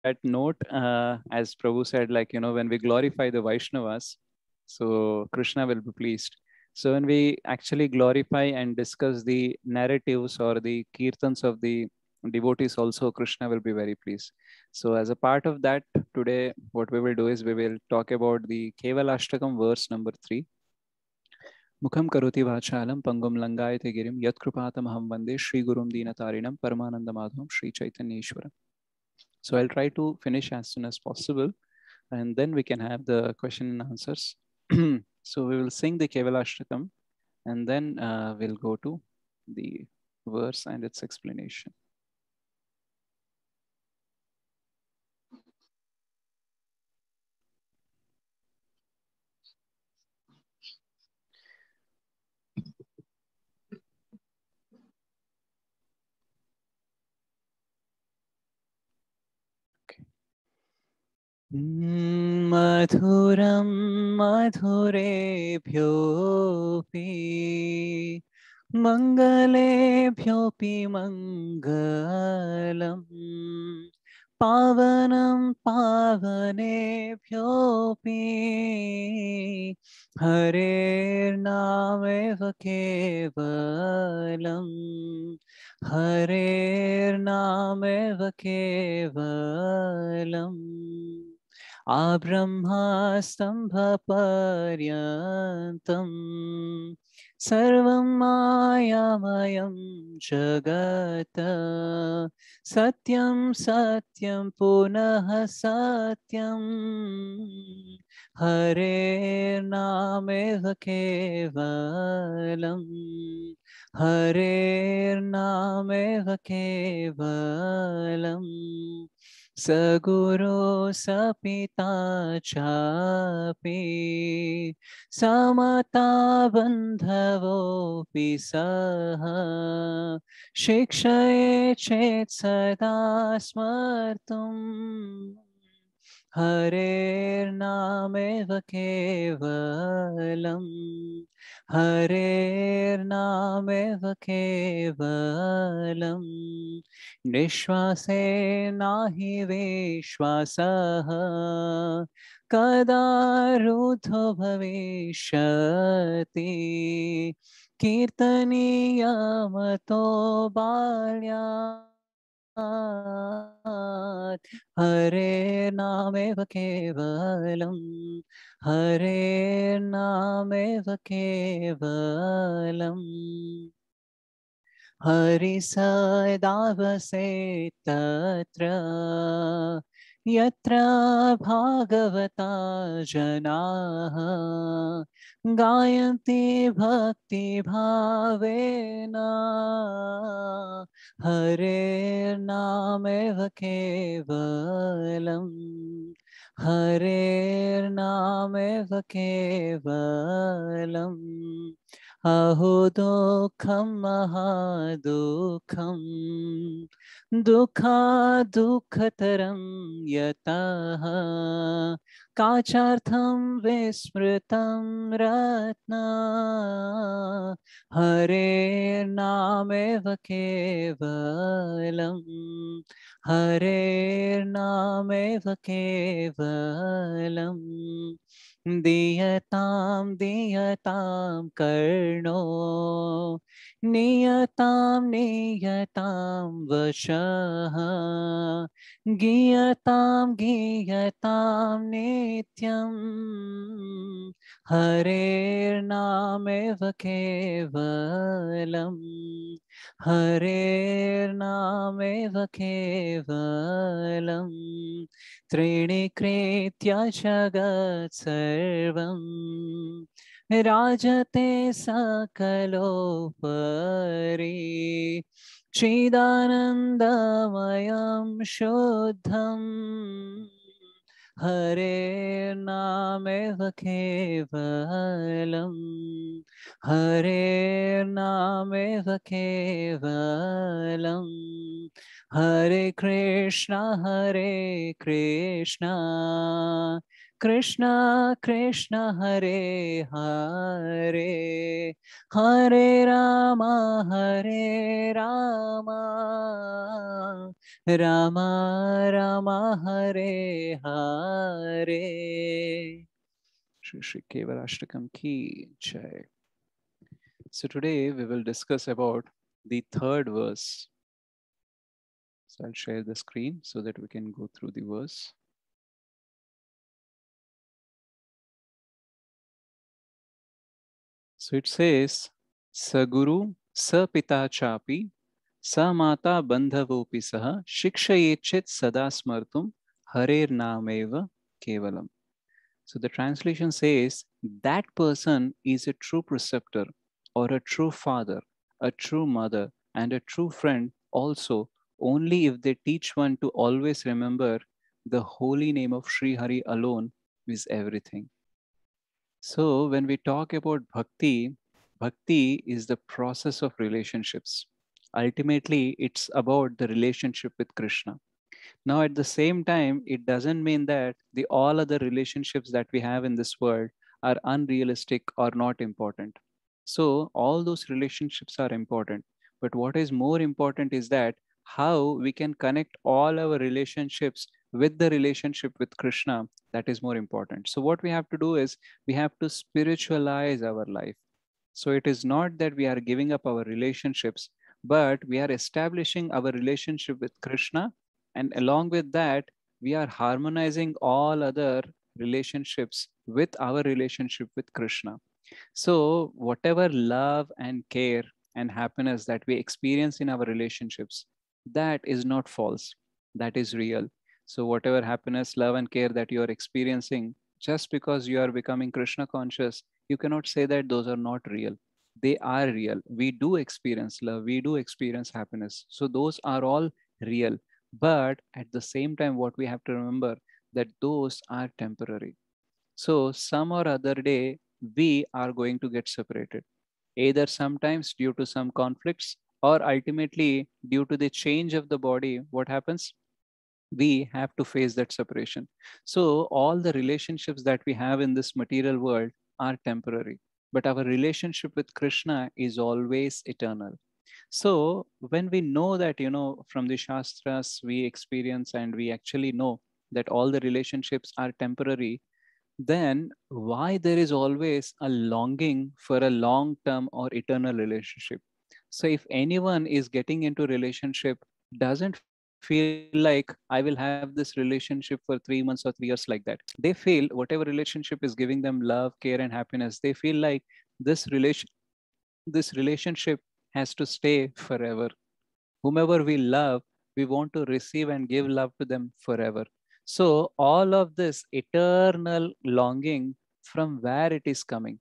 that note, as Prabhu said, like, when we glorify the Vaishnavas, so Krishna will be pleased. So when we actually glorify and discuss the narratives or the kirtans of the devotees, also Krishna will be very pleased. So as a part of that, today what we will do is we will talk about the Kevalashtakam verse number 3. Mukham karoti vachalam pangum langayate girim yatkrupatam aham vande Shri Gurum Dinatarinam Paramananda Madhavam Shri Chaitanyeshwaram. So I'll try to finish as soon as possible, and then we can have the question and answers. So we will sing the Kevalashtakam, and then we'll go to the verse and its explanation. Madhuram madhurebhyopi mangalebhyopi mangalam pavanam pavanebhyopi harer nameva kevalam harer nameva kevalam Abrahmastambhaparyantam sarvam mayamayam jagata satyam satyam punaha satyam hare nameva kevalam hare nameva kevalam Saguru sapita chapi samata bandhavo pisaha shikshaye chet sada smartum Harer nameva kevalam Harer nameva kevalam Nishwase nahi vishwasaha Kadarudho bhavishyati Kirtaniyamato balya Hare nameva kevalam Hare nameva kevalam Hari sadavase tatra Yatra bhagavata janaha Gayanti bhakti bhavena Hare nameva kevalam Hare nameva kevalam Aho dukham mahadukham Dukha dukhataram yataha Kachartham vismritam ratna Hare nameva kevalam Hare nameva kevalam Diyatam diyatam karno Niyatam niyatam vashaha Giyatam giyatam nityam Hare nameva kevalam Hare nameva kevalam Trini kritya jagat sarvam Rajate sakalopari Chidanandamayam shuddham Hare nameva kevalam Hare nameva kevalam Hare Krishna Krishna Krishna Hare Hare, Hare Rama Rama Rama Hare Hare. Shri Shri Kevalashtakam ki jai. So today we will discuss about the third verse. So I'll share the screen so that we can go through the verse. So it says, Saguru Sapita Chapi Samata Bandhavopi Saha Shikshayechet Sada Smartum Harer Nameva Kevalam. So the translation says that person is a true preceptor or a true father, a true mother, and a true friend also only if they teach one to always remember the holy name of Sri Hari alone is everything. So when we talk about bhakti, bhakti is the process of relationships. Ultimately, it's about the relationship with Krishna. Now, at the same time, it doesn't mean that the all other relationships that we have in this world are unrealistic or not important. So, all those relationships are important. But what is more important is that how we can connect all our relationships with the relationship with Krishna. That is more important. So, what we have to do is we have to spiritualize our life. So, it is not that we are giving up our relationships, but we are establishing our relationship with Krishna, and along with that, we are harmonizing all other relationships with our relationship with Krishna. So, whatever love and care and happiness that we experience in our relationships, that is not false, that is real. So, whatever happiness, love, and care that you are experiencing, just because you are becoming Krishna conscious, you cannot say that those are not real. They are real. We do experience love, we do experience happiness. So, those are all real. But at the same time, what we have to remember that those are temporary. So some or other day, we are going to get separated, either sometimes due to some conflicts or ultimately due to the change of the body. What happens? We have to face that separation. So all the relationships that we have in this material world are temporary, but our relationship with Krishna is always eternal. So when we know that, from the Shastras, we experience and we actually know that all the relationships are temporary, then why there is always a longing for a long term or eternal relationship? So if anyone is getting into relationship, doesn't feel like I will have this relationship for 3 months or 3 years like that. They feel whatever relationship is giving them love, care, and happiness, they feel like this relation this relationship has to stay forever. Whomever we love, we want to receive and give love to them forever. So, all of this eternal longing, from where it is coming?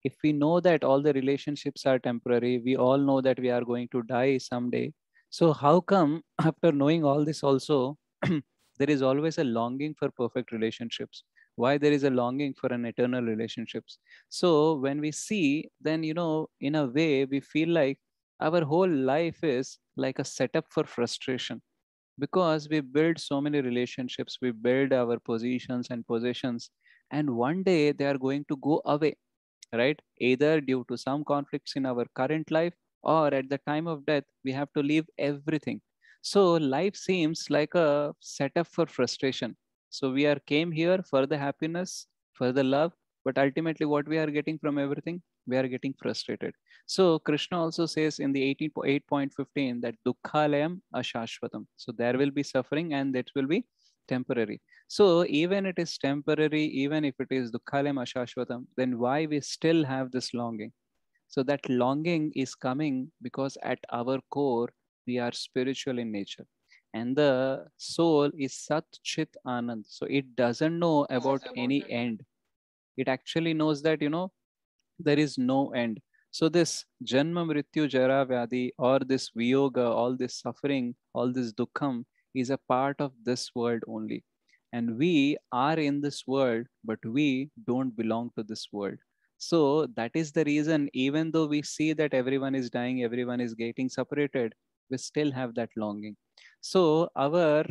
If we know that all the relationships are temporary, we all know that we are going to die someday. So, how come, after knowing all this, also, there is always a longing for perfect relationships? Why there is a longing for an eternal relationships? So, when we see, then, in a way, we feel like our whole life is like a setup for frustration, because we build so many relationships, we build our positions and possessions, and one day they are going to go away, right? Either due to some conflicts in our current life, or at the time of death, we have to leave everything. So life seems like a setup for frustration. So we are came here for the happiness, for the love, but ultimately what we are getting from everything? We are getting frustrated. So Krishna also says in the 8.15 that dukkhalayam ashashvatam. So there will be suffering and that will be temporary. So even it is temporary, even if it is dukkhalayam ashashvatam, then why we still have this longing? So that longing is coming because at our core, we are spiritual in nature. And the soul is Sat Chit Anand. So it doesn't know about any end. It actually knows that, there is no end. So this Janma Mrityu Jara Vyadi, or this Viyoga, all this suffering, all this Dukkham is a part of this world only. And we are in this world, but we don't belong to this world. So that is the reason, even though we see that everyone is dying, everyone is getting separated, we still have that longing. So our,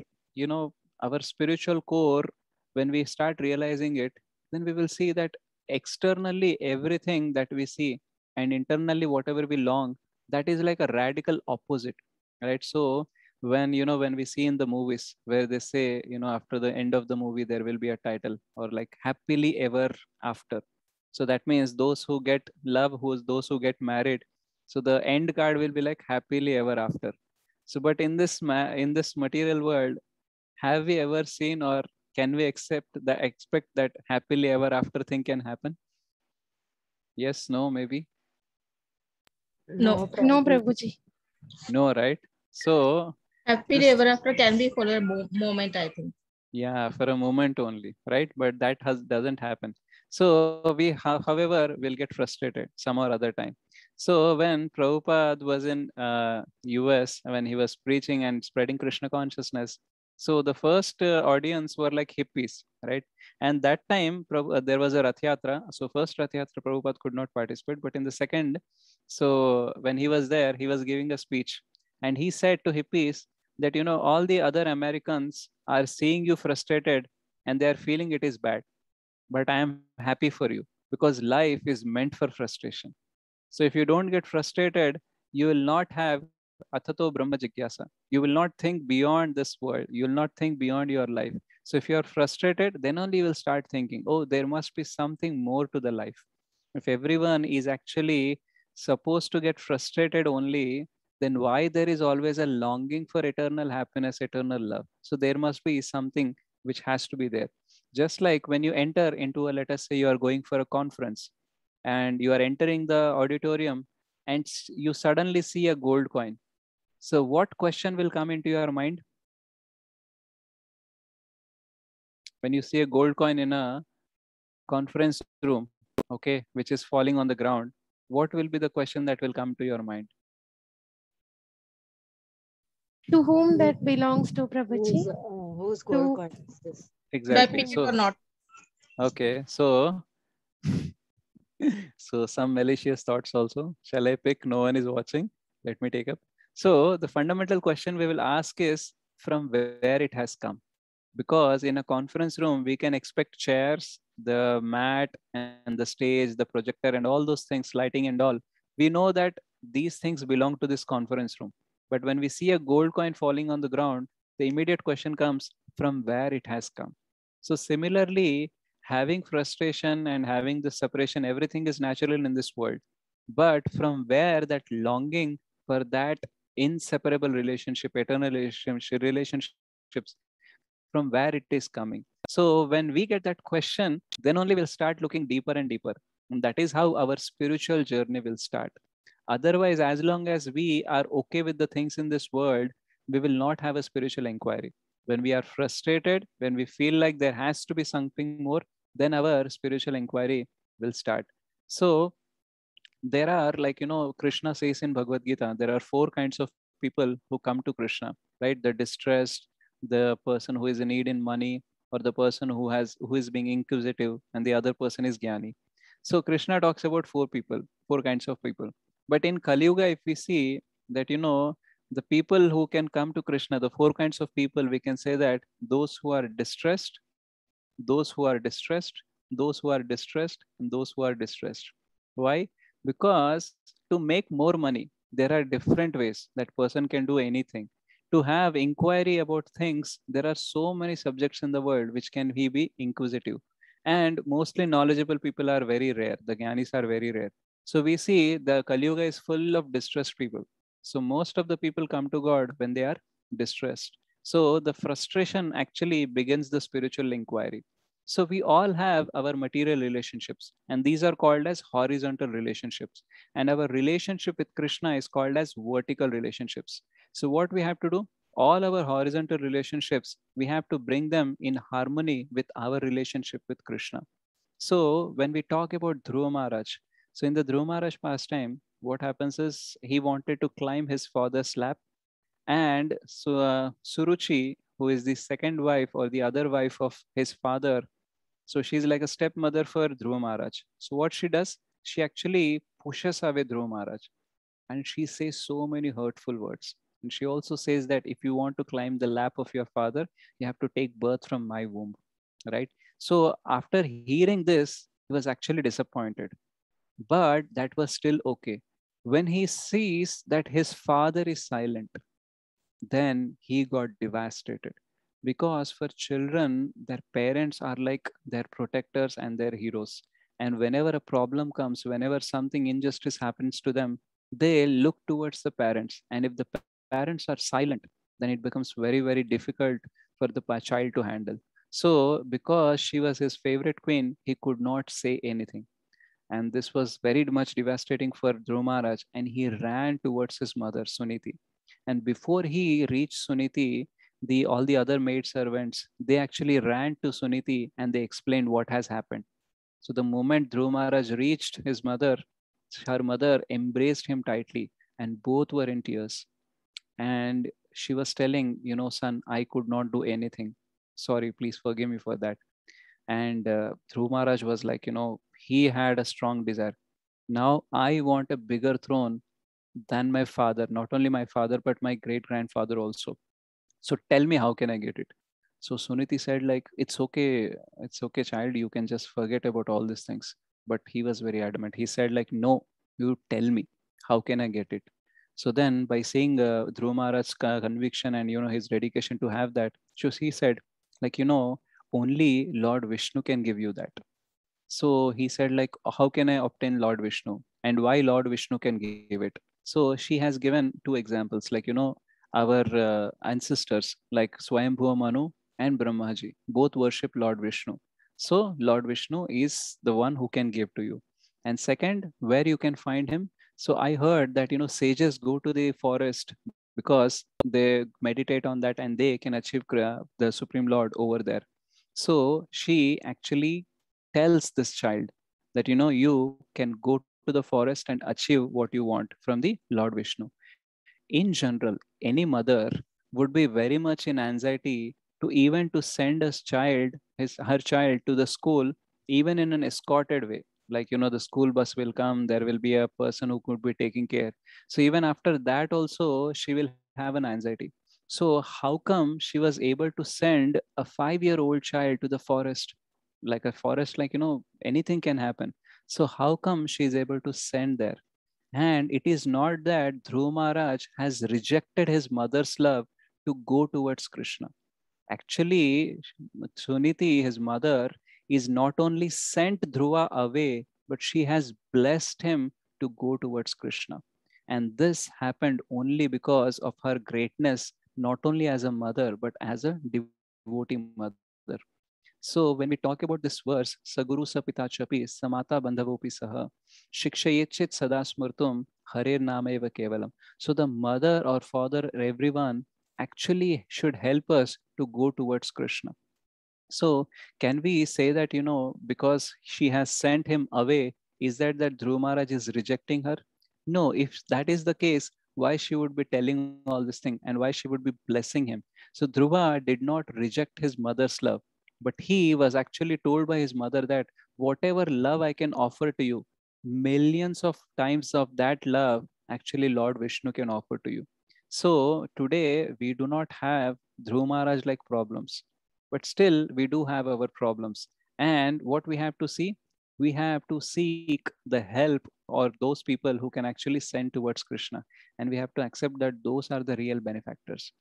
our spiritual core when we start realizing it, then we will see that externally everything that we see and internally whatever we long, that is like a radical opposite, right? So when we see in the movies where they say, after the end of the movie there will be a title or like happily ever after. So that means those who get love, those who get married, so the end card will be like happily ever after. So but in this material world, have we ever seen, or can we expect that happily ever after thing can happen? Yes, no, maybe. No, No, Prabhuji. Prabhuji. No, right? So Happily this, ever after can be for a moment, I think. yeah, for a moment only, right? But that doesn't happen. So however, will get frustrated some or other time. So when Prabhupada was in US, when he was preaching and spreading Krishna consciousness, so the first audience were like hippies, right? And that time there was a Rath Yatra. So first Rath Yatra Prabhupada could not participate, but in the second, so when he was there, he was giving a speech, and he said to hippies that all the other Americans are seeing you frustrated and they are feeling it is bad, but I am happy for you because life is meant for frustration. So if you don't get frustrated, you will not have Atato Brahma Jigyasa. You will not think beyond this world. You will not think beyond your life. So if you are frustrated, then only you will start thinking, oh, there must be something more to the life. If everyone is actually supposed to get frustrated only, then why there is always a longing for eternal happiness, eternal love? So there must be something which has to be there. Just like when you enter into let us say you are going for a conference, and you are entering the auditorium, and you suddenly see a gold coin. So what question will come into your mind when you see a gold coin in a conference room, okay, which is falling on the ground? What will be the question that will come to your mind? To whom that belongs to, Prabhuji? Whose gold To coin is this? By Exactly. payment or So not. okay, so so some malicious thoughts also. Shall I pick? No one is watching. Let me take up. So the fundamental question we will ask is from where it has come. Because in a conference room, we can expect chairs, the mat and the stage, the projector and all those things, lighting and all. We know that these things belong to this conference room. But when we see a gold coin falling on the ground, the immediate question comes from where it has come. So similarly, having frustration and having the separation, everything is natural in this world. But from where that longing for that inseparable relationship, eternal relationships, from where it is coming? So when we get that question, then only we'll start looking deeper and deeper. And that is how our spiritual journey will start. Otherwise, as long as we are okay with the things in this world, we will not have a spiritual inquiry. When we are frustrated, when we feel like there has to be something more, then our spiritual inquiry will start. So there are, like, Krishna says in Bhagavad Gita, there are four kinds of people who come to Krishna, right? The distressed, the person who is in need in money, or the person who is being inquisitive, and the other person is Jnani. So Krishna talks about four kinds of people. But in Kali Yuga, if we see that, the people who can come to Krishna, the four kinds of people, we can say that those who are distressed, those who are distressed, those who are distressed, and those who are distressed. Why? Because to make more money, there are different ways that person can do anything. To have inquiry about things, there are so many subjects in the world which can he be inquisitive. And mostly knowledgeable people are very rare. The Gyanis are very rare. So we see the Kali Yuga is full of distressed people. So most of the people come to God when they are distressed. So the frustration actually begins the spiritual inquiry. So we all have our material relationships, and these are called as horizontal relationships. And our relationship with Krishna is called as vertical relationships. So what we have to do? All our horizontal relationships, we have to bring them in harmony with our relationship with Krishna. So when we talk about Dhruva Maharaj, so in the Dhruva Maharaj pastime, what happens is he wanted to climb his father's lap, and so Suruchi, who is the second wife or the other wife of his father, so she's like a stepmother for Dhruva Maharaj. So what she does, she actually pushes away Dhruva Maharaj, and she says so many hurtful words. And she also says that if you want to climb the lap of your father, you have to take birth from my womb. right? So after hearing this, he was actually disappointed, but that was still okay. When he sees that his father is silent, then he got devastated, because for children their parents are like their protectors and their heroes. And whenever a problem comes, whenever something injustice happens to them, they look towards the parents, and if the parents are silent, then it becomes very very difficult for the child to handle. So because she was his favorite queen, he could not say anything, and this was very much devastating for Dhruv Maharaj, and he ran towards his mother, Suniti. And before he reached Suniti, the all the other maid servants, they actually ran to Suniti and they explained what has happened. So the moment Dhruv Maharaj reached his mother, her mother embraced him tightly, and both were in tears. And she was telling, son, I could not do anything. Sorry, please forgive me for that. And Dhruv Maharaj was like, he had a strong desire. Now I want a bigger throne than my father, not only my father, but my great grandfather also. So tell me, how can I get it? So Suniti said, like, it's okay, child, you can just forget about all these things. But he was very adamant. He said, like, no, you tell me, how can I get it? So then, by seeing Dhruv Maharaj's conviction and his dedication to have that, so he said, like, only Lord Vishnu can give you that. So he said, like, how can I obtain Lord Vishnu? And why Lord Vishnu can give it? So she has given two examples, like, our ancestors, like Swayambhuva Manu and Brahmaji, both worship Lord Vishnu. So Lord Vishnu is the one who can give to you. And second, where you can find him. So I heard that, sages go to the forest because they meditate on that and they can achieve the Supreme Lord over there. So she actually tells this child that you can go to the forest and achieve what you want from the Lord Vishnu. In general, any mother would be very much in anxiety to even to send his child, her child, to the school, even in an escorted way. Like, the school bus will come, there will be a person who could be taking care. So even after that also she will have an anxiety. So how come she was able to send a 5-year-old child to the forest? Like a forest, like, anything can happen. So how come she is able to send there? And it is not that Dhruv Maharaj has rejected his mother's love to go towards Krishna. Actually, Suniti, his mother, is not only sent Dhruva away, but she has blessed him to go towards Krishna. And this happened only because of her greatness, not only as a mother, but as a devotee mother. So when we talk about this verse, Saguru Sapita Chapi, Samata Bandhavopi Saha, Shikshayechit Sada Smurtum, Harir Nameva Kevalam. So the mother or father, everyone actually should help us to go towards Krishna. So can we say that, because she has sent him away, is that Dhruv Maharaj is rejecting her? No, if that is the case, why she would be telling all this thing and why she would be blessing him? So Dhruva did not reject his mother's love, but he was actually told by his mother that whatever love I can offer to you, millions of times of that love, actually Lord Vishnu can offer to you. So today we do not have Dhruv Maharaj like problems, but still we do have our problems. And what we have to see, we have to seek the help or those people who can actually send towards Krishna, and we have to accept that those are the real benefactors.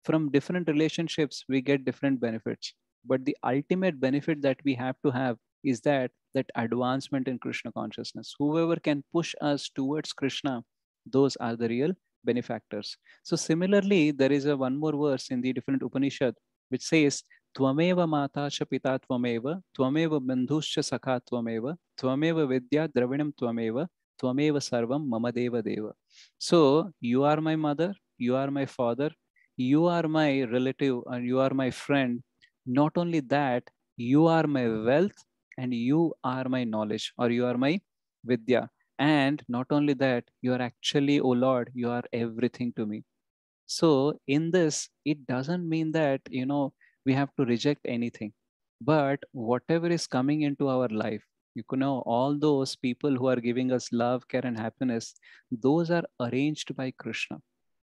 From different relationships we get different benefits, but the ultimate benefit that we have to have is that advancement in Krishna consciousness. Whoever can push us towards Krishna, those are the real benefactors. So similarly, there is a one more verse in the different Upanishad which says, Tvameva mata cha pita tvameva, tvameva bandhuscha sakha tvameva, tvameva vidya dravinam tvameva, tvameva sarvam mama deva deva. So you are my mother, you are my father, you are my relative, and you are my friend. Not only that, you are my wealth, and you are my knowledge, or you are my vidya. And not only that, you are actually, oh Lord, you are everything to me. So in this, it doesn't mean that, we have to reject anything. But whatever is coming into our life, all those people who are giving us love, care, and happiness, those are arranged by Krishna.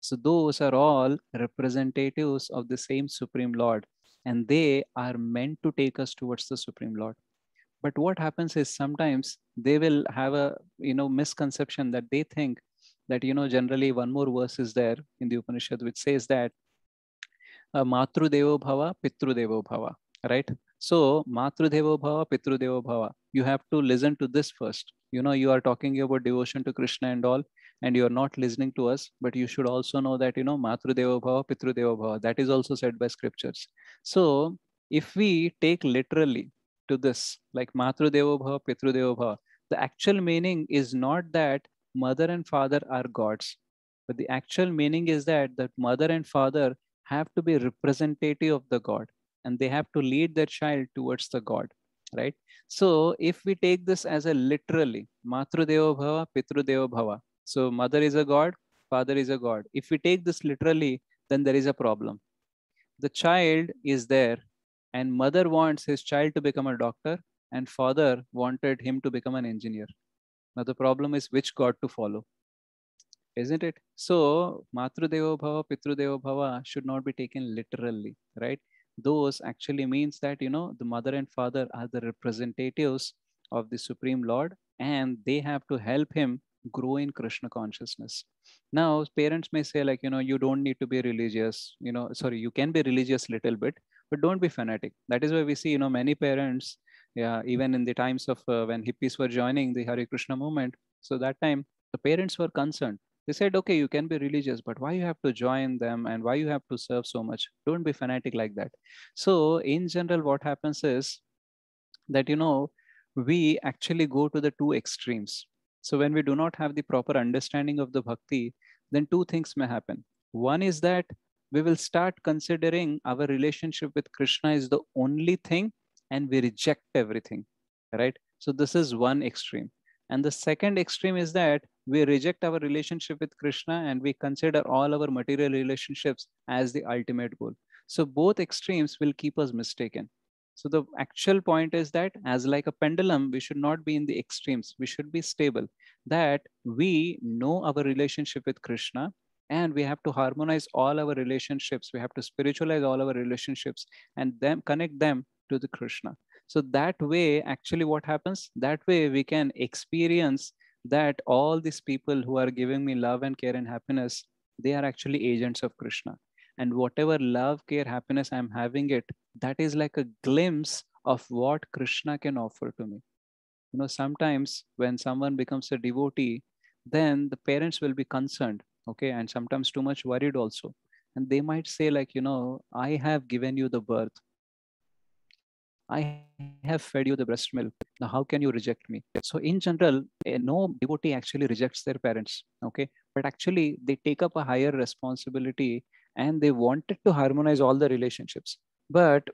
So those are all representatives of the same Supreme Lord. and they are meant to take us towards the Supreme Lord. But what happens is sometimes they will have a misconception that they think that generally one more verse is there in the Upanishad which says that Matru Devo Bhava, Pitru Devo Bhava, right? So, Matru Devo Bhava, Pitru Devo Bhava. You have to listen to this first. You are talking about devotion to Krishna and all, and you are not listening to us, but you should also know that, Matru Devo Bhava, Pitru Devo Bhava. That is also said by scriptures. So, if we take literally to this, like Matru Devo Bhava, Pitru Devo Bhava, the actual meaning is not that mother and father are gods, but the actual meaning is that mother and father have to be representative of the God, and they have to lead their child towards the God, right? So if we take this as a literally, Matru Deva Bhava, Pitru Deva Bhava. So mother is a God, father is a God. If we take this literally, then there is a problem. The child is there, and mother wants his child to become a doctor, and father wanted him to become an engineer. Now the problem is which God to follow, isn't it? So, Matru Devo Bhava, Pitru Devo Bhava should not be taken literally, right? Those actually means that, the mother and father are the representatives of the Supreme Lord, and they have to help him grow in Krishna consciousness. Now, parents may say, like, you don't need to be religious, sorry, you can be religious little bit, but don't be fanatic. That is why we see, many parents, yeah, even in the times of when hippies were joining the Hare Krishna movement. So that time, the parents were concerned. They said, okay, you can be religious, but why you have to join them and why you have to serve so much? Don't be fanatic like that. So in general, what happens is that, we actually go to the two extremes. So when we do not have the proper understanding of the bhakti, then two things may happen. One is that we will start considering our relationship with Krishna is the only thing, and we reject everything, right? So this is one extreme. And the second extreme is that we reject our relationship with Krishna and we consider all our material relationships as the ultimate goal. So both extremes will keep us mistaken. So the actual point is that as like a pendulum, we should not be in the extremes. We should be stable, that we know our relationship with Krishna, and we have to harmonize all our relationships. We have to spiritualize all our relationships and then connect them to the Krishna. So that way, actually what happens, that way we can experience that all these people who are giving me love and care and happiness, they are actually agents of Krishna. And whatever love, care, happiness I'm having it, that is like a glimpse of what Krishna can offer to me. Sometimes when someone becomes a devotee, then the parents will be concerned, okay, and sometimes too much worried also. And they might say, like, I have given you the birth, I have fed you the breast milk. Now, how can you reject me? So, in general, no devotee actually rejects their parents, okay? But actually, they take up a higher responsibility and they wanted to harmonize all the relationships. But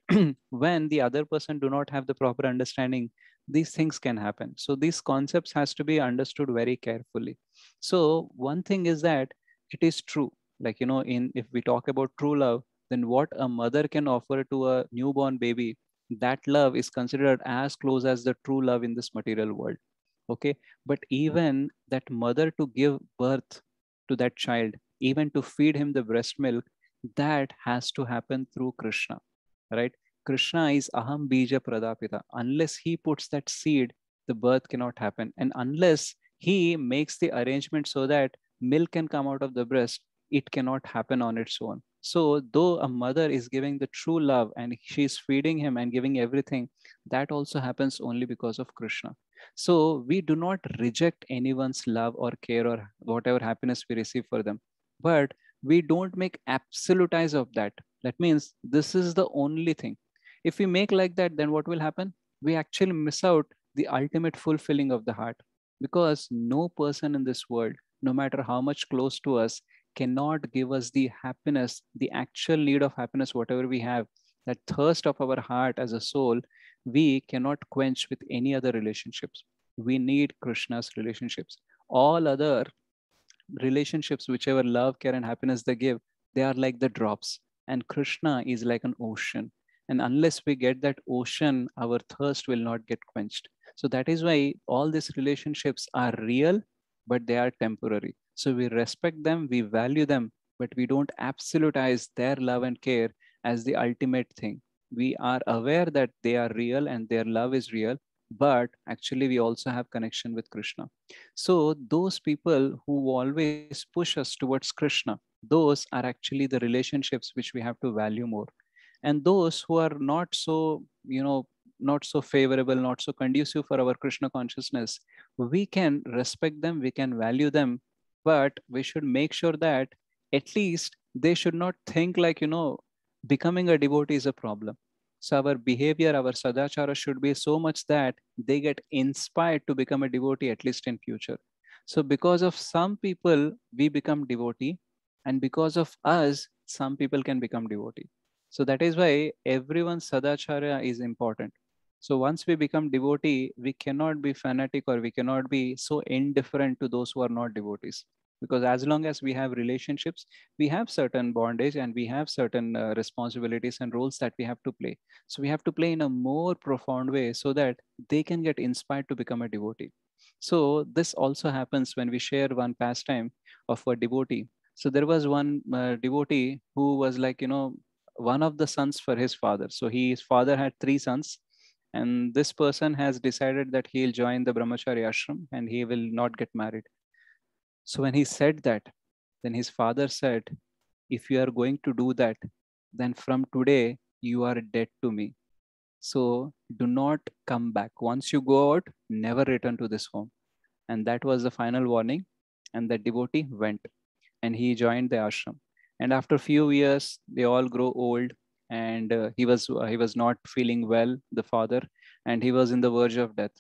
when the other person do not have the proper understanding, these things can happen. So, these concepts has to be understood very carefully. So, one thing is that it is true. Like, in if we talk about true love, then what a mother can offer to a newborn baby, that love is considered as close as the true love in this material world, okay? But even that mother to give birth to that child, even to feed him the breast milk, that has to happen through Krishna, right? Krishna is aham bija pradapita. Unless he puts that seed, the birth cannot happen, and unless he makes the arrangement so that milk can come out of the breast, it cannot happen on its own. So, though a mother is giving the true love and she's feeding him and giving everything, that also happens only because of Krishna. So, we do not reject anyone's love or care or whatever happiness we receive for them, but we don't make absolutize of that. That means this is the only thing. If we make like that, then what will happen? We actually miss out the ultimate fulfilling of the heart, because no person in this world, no matter how much close to us, cannot give us the happiness, the actual need of happiness, whatever we have, that thirst of our heart as a soul, we cannot quench with any other relationships. We need Krishna's relationships. All other relationships, whichever love, care, and happiness they give, they are like the drops. And Krishna is like an ocean. And unless we get that ocean, our thirst will not get quenched. So that is why all these relationships are real, but they are temporary. So we respect them, we value them, but we don't absolutize their love and care as the ultimate thing. We are aware that they are real and their love is real, but actually we also have connection with Krishna. So those people who always push us towards Krishna, those are actually the relationships which we have to value more. And those who are not so, not so favorable, not so conducive for our Krishna consciousness, we can respect them, we can value them, but we should make sure that at least they should not think like, becoming a devotee is a problem. So our behavior, our sadachara should be so much that they get inspired to become a devotee at least in future. So because of some people, we become devotee, and because of us, some people can become devotee. So that is why everyone's sadacharya is important. So once we become devotee, we cannot be fanatic or we cannot be so indifferent to those who are not devotees. Because as long as we have relationships, we have certain bondage and we have certain responsibilities and roles that we have to play. So we have to play in a more profound way so that they can get inspired to become a devotee. So this also happens when we share one pastime of a devotee. So there was one devotee who was like, one of the sons for his father. So his father had three sons, and this person has decided that he'll join the brahmachari ashram and he will not get married. So when he said that, then his father said, if you are going to do that, then from today you are dead to me. So do not come back. Once you go out, never return to this home. And that was the final warning. And the devotee went and he joined the ashram. And after a few years, they all grow old, and he was not feeling well, the father, and he was in the verge of death.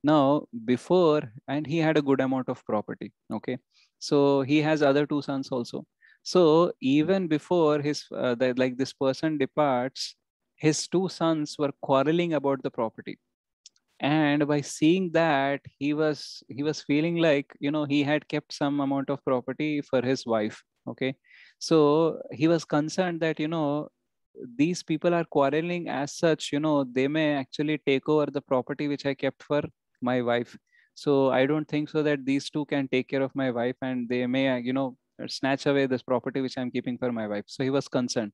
Now, before, and he had a good amount of property. Okay, so he has other two sons also. So even before like this person departs, his two sons were quarreling about the property, and by seeing that, he was feeling like, he had kept some amount of property for his wife. Okay, so he was concerned that, these people are quarreling as such, they may actually take over the property which I kept for my wife. So I don't think so that these two can take care of my wife, and they may, snatch away this property which I'm keeping for my wife. So he was concerned.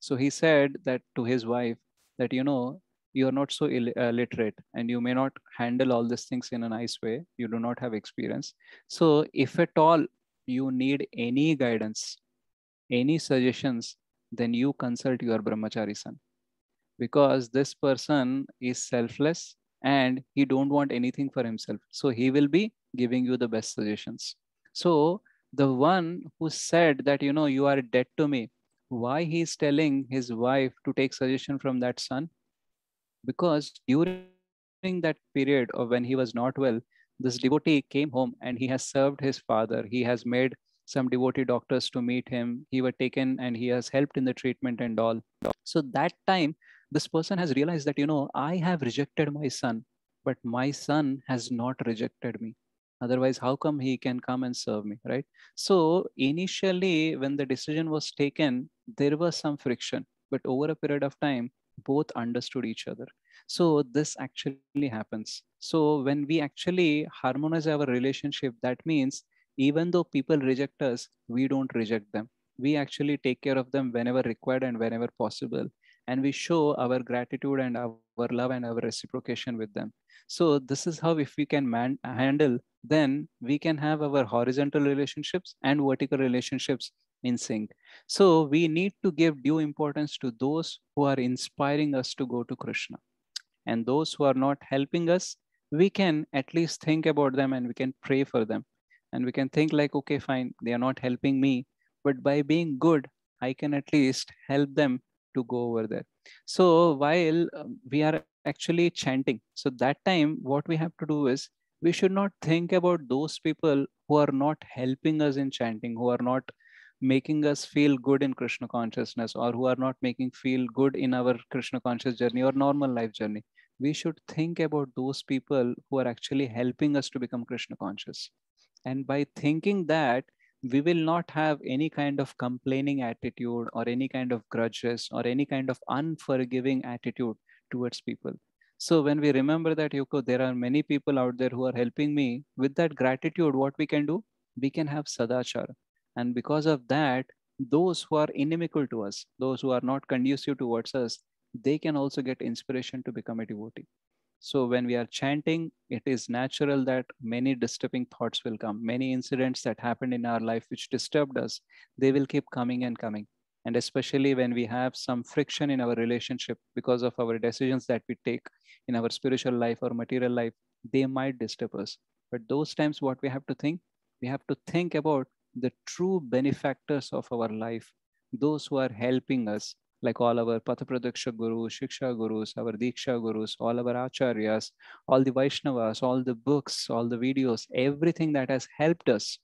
So he said that to his wife that, you are not so literate and you may not handle all these things in a nice way. You do not have experience. So if at all you need any guidance, any suggestions, then you consult your brahmachari son, because this person is selfless and he don't want anything for himself. So he will be giving you the best suggestions. So the one who said that, you are dead to me, why he is telling his wife to take suggestion from that son? Because during that period of when he was not well, this devotee came home and he has served his father. He has made some devotee doctors to meet him. He was taken and he has helped in the treatment and all. So that time, this person has realized that, I have rejected my son, but my son has not rejected me. Otherwise, how come he can come and serve me, right? So initially, when the decision was taken, there was some friction, but over a period of time, both understood each other. So this actually happens. So when we actually harmonize our relationship, that means even though people reject us, we don't reject them. We actually take care of them whenever required and whenever possible, and we show our gratitude and our love and our reciprocation with them. So this is how, if we can handle, then we can have our horizontal relationships and vertical relationships in sync. So we need to give due importance to those who are inspiring us to go to Krishna. And those who are not helping us, we can at least think about them and we can pray for them. And we can think like, okay, fine, they are not helping me, but by being good, I can at least help them to go over there. So while we are actually chanting, so that time, what we have to do is, we should not think about those people who are not helping us in chanting, who are not making us feel good in Krishna consciousness, or who are not making feel good in our Krishna conscious journey or normal life journey. We should think about those people who are actually helping us to become Krishna conscious. And by thinking that, we will not have any kind of complaining attitude or any kind of grudges or any kind of unforgiving attitude towards people. So when we remember that, Yuko, there are many people out there who are helping me, with that gratitude, what we can do? We can have sadachara. And because of that, those who are inimical to us, those who are not conducive towards us, they can also get inspiration to become a devotee. So when we are chanting, it is natural that many disturbing thoughts will come. Many incidents that happened in our life which disturbed us, they will keep coming and coming. And especially when we have some friction in our relationship because of our decisions that we take in our spiritual life or material life, they might disturb us. But those times, what we have to think, we have to think about the true benefactors of our life, those who are helping us, like all our Pathapradaksha Gurus, Shiksha Gurus, our Diksha Gurus, all our Acharyas, all the Vaishnavas, all the books, all the videos, everything that has helped us,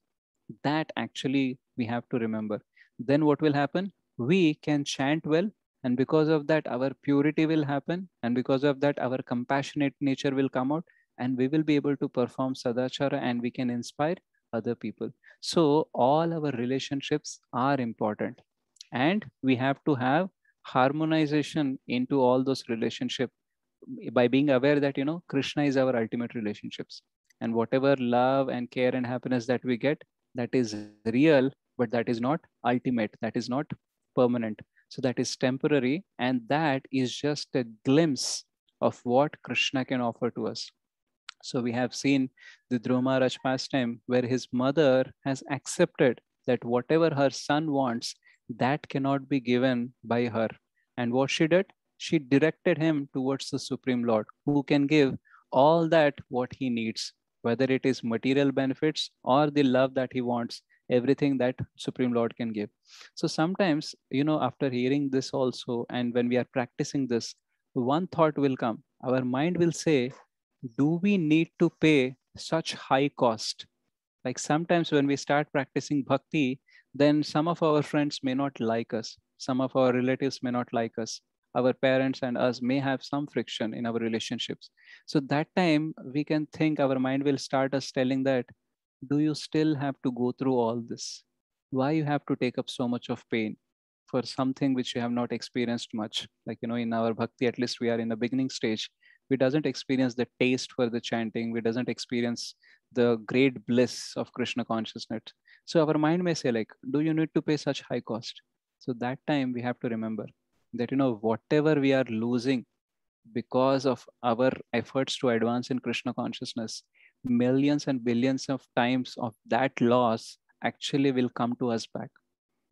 that actually we have to remember. Then what will happen? We can chant well, and because of that, our purity will happen, and because of that, our compassionate nature will come out, and we will be able to perform sadachara and we can inspire other people. So, all our relationships are important, and we have to have harmonization into all those relationships by being aware that Krishna is our ultimate relationships, and whatever love and care and happiness that we get, that is real, but that is not ultimate, that is not permanent. So that is temporary, and that is just a glimpse of what Krishna can offer to us. So we have seen the Dhruva Maharaj pastime where his mother has accepted that whatever her son wants, that cannot be given by her. And what she did? She directed him towards the Supreme Lord, who can give all that what he needs, whether it is material benefits or the love that he wants, everything that Supreme Lord can give. So sometimes, after hearing this also, and when we are practicing this, one thought will come. Our mind will say, do we need to pay such high cost? Like sometimes when we start practicing bhakti, then some of our friends may not like us, some of our relatives may not like us, our parents and us may have some friction in our relationships. So that time we can think, our mind will start us telling that, do you still have to go through all this? Why you have to take up so much of pain for something which you have not experienced much? Like, in our bhakti, at least we are in the beginning stage. We doesn't experience the taste for the chanting. We doesn't experience the great bliss of Krishna consciousness. So our mind may say like, do you need to pay such high cost? So that time we have to remember that, whatever we are losing because of our efforts to advance in Krishna consciousness, millions and billions of times of that loss actually will come to us back.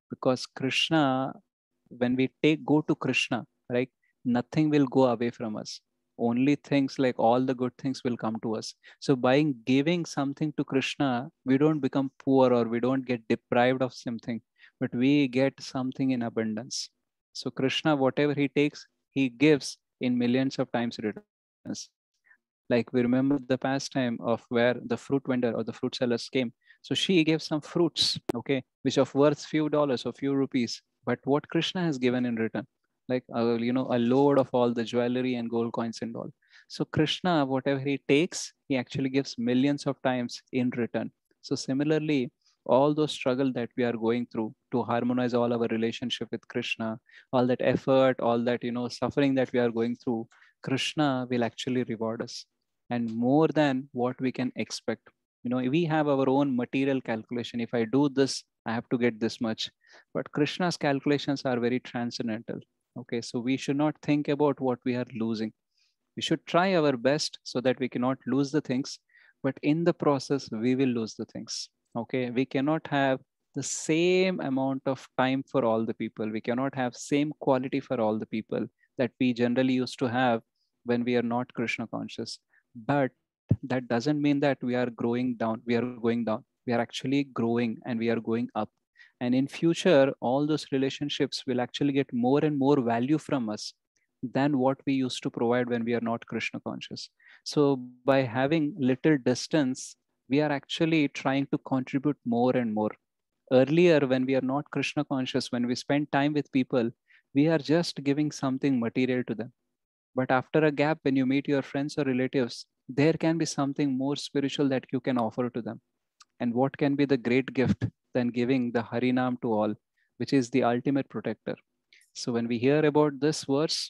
Because Krishna, when we go to Krishna, right, nothing will go away from us. Only things, like all the good things, will come to us. So by giving something to Krishna, we don't become poor or we don't get deprived of something, but we get something in abundance. So Krishna, whatever he takes, he gives in millions of times returns. Like we remember the pastime of where the fruit vendor or the fruit sellers came. So she gave some fruits, okay, which of worth few dollars or few rupees. But what Krishna has given in return, like a load of all the jewelry and gold coins and all. So Krishna, whatever he takes, he actually gives millions of times in return. So similarly, all those struggle that we are going through to harmonize all our relationship with Krishna, all that effort, all that suffering that we are going through, Krishna will actually reward us, and more than what we can expect. We have our own material calculation. If I do this, I have to get this much. But Krishna's calculations are very transcendental. Okay, so we should not think about what we are losing. We should try our best so that we cannot lose the things, but in the process, we will lose the things. Okay, we cannot have the same amount of time for all the people. We cannot have same quality for all the people that we generally used to have when we are not Krishna conscious. But that doesn't mean that we are growing down. We are going down. We are actually growing and we are going up. And in future, all those relationships will actually get more and more value from us than what we used to provide when we are not Krishna conscious. So by having little distance, we are actually trying to contribute more and more. Earlier, when we are not Krishna conscious, when we spend time with people, we are just giving something material to them. But after a gap, when you meet your friends or relatives, there can be something more spiritual that you can offer to them. And what can be the great gift than giving the Harinam to all, which is the ultimate protector? So when we hear about this verse,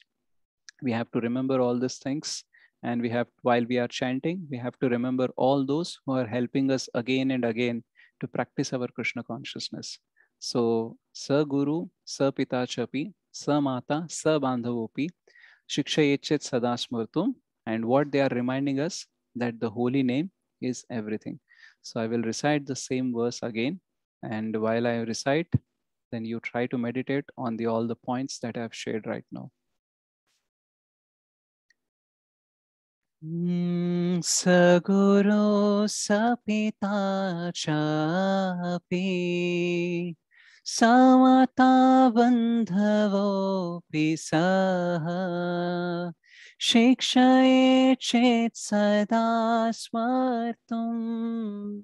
we have to remember all these things. And we have, while we are chanting, we have to remember all those who are helping us again and again to practice our Krishna consciousness. So, Sa Guru, Sa Pita Chapi, Sa Mata, Sa Bandhavopi, Shikshayechet sada smurtum. And what they are reminding us, that the holy name is everything. So I will recite the same verse again. And while I recite, then you try to meditate on all the points that I have shared right now. Saguro sapita chapi samata bandhavo pisaha shikshaye chet sada smartum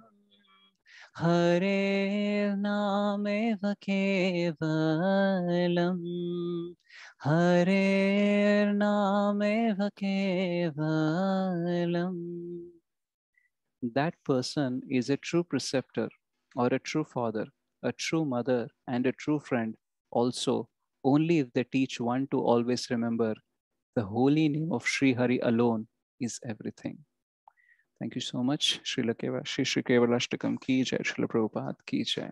Hare Nameva Kevalam Hare Nameva Kevalam. That person is a true preceptor or a true father, a true mother, and a true friend also, only if they teach one to always remember the holy name of Sri Hari alone is everything. Thank you so much. Srila Shri Kevalashtakam ki jai, Srila Prabhupada ki jai.